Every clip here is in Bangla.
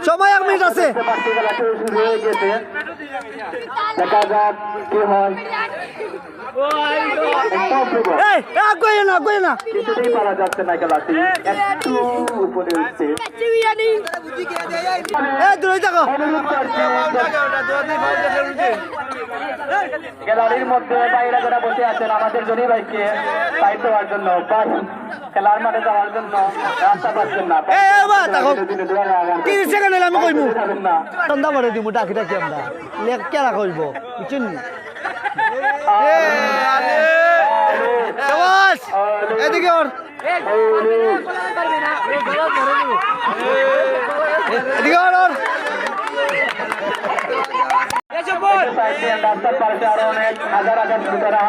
সময় 1 মিনিট আছে। দেখা যাক কি হয়। কিছুতেই পারা যাচ্ছে না, খেলাটি একটু উপরে উঠছে। গ্যালারির মধ্যে বাইরে যারা বসে আছেন আমাদের জনি ভাইকে সাইড দেওয়ার জন্য, খেলার মাঠে যাওয়ার জন্য রাস্তা পাচ্ছেন না। সন্ধ্যা করে দিব ডাকি ডাকি আমরা কেনা করবো বুঝছেন। এদিকে ওর এদিকে ওর রাস্তার পাশে আরো অনেক হাজার হাজার শ্রোতারা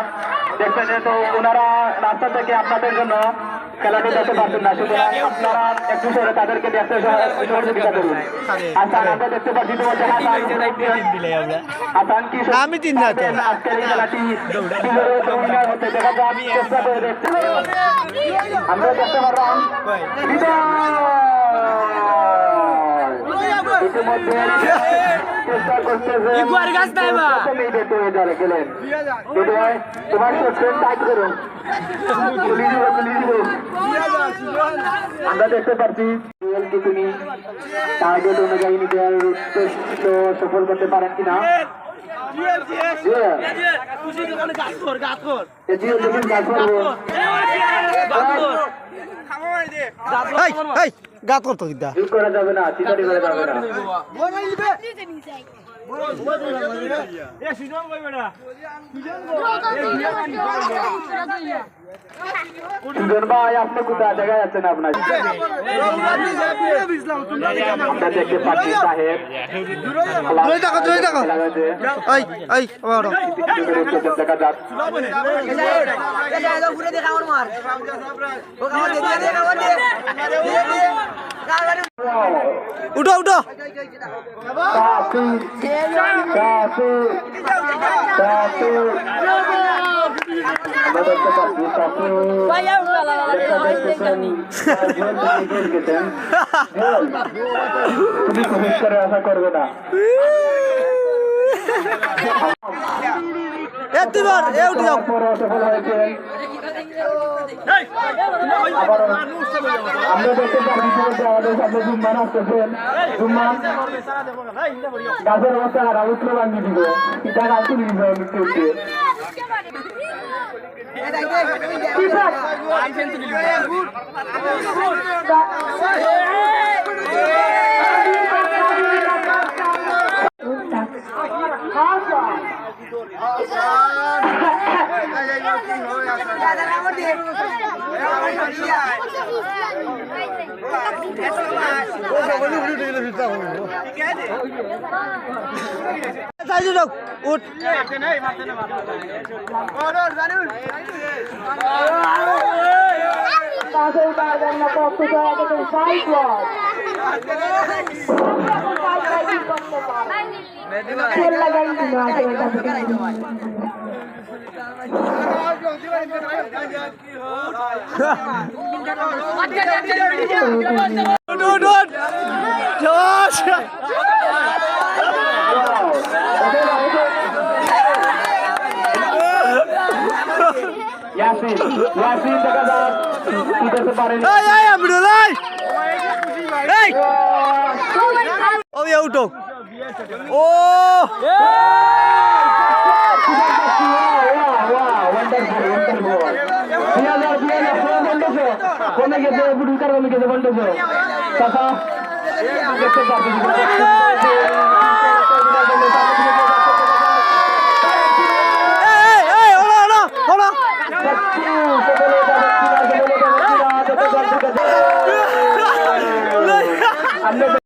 দেখছেন, যেহেতু ওনারা রাস্তা থেকে আপনাদের জন্য খেলাটি দেখতে পারছেন না, সুতরাং আপনারা একটু সরে তাদেরকে দেখতে সহযোগিতা করুন। হাসান, আমরা দেখতে পাচ্ছি তোমাদের হাসান কি আমি তিন না আজকের এই খেলাটি হতে দেখা যাক, চেষ্টা করে দেখতে আমরা দেখতে পারলাম ইতিমধ্যে চেষ্টা করতেছে গেলেন। তোমার টাইট করো, আমরা দেখতে পাচ্ছি তুমি টার্গেট অনুযায়ী নিজের উদ্দেশ্য সফল করতে পারেন কিনা। গাত করতো কিনা করা যাবে না, চিতারি করা যাবে না। সুজন ভাই, আপনি কোথায় জায়গায় আছেন? আপনার আমরা দেখতে পাচ্ছি সাহেব দেখা যাক। উঠো উঠো তুমি কোভিড করে আশা করবে না। সফল হয়েছে। আমরা দেখতে পাচ্ছি আমাদের সামনে জুম্মান আসতেছেন। জুম্মান গাছের অবস্থা খারাপ, উঠলে ভাঙিয়ে দিব, এটা গাছ তুলে দিবে উঠতে। উঠ ইয়াসিন দেখা যাক কি করতে পারেন। উঠো ও কমে গেছে, বুড়িকার কমে গেছে, বন্ধ দেখতে পাচ্ছি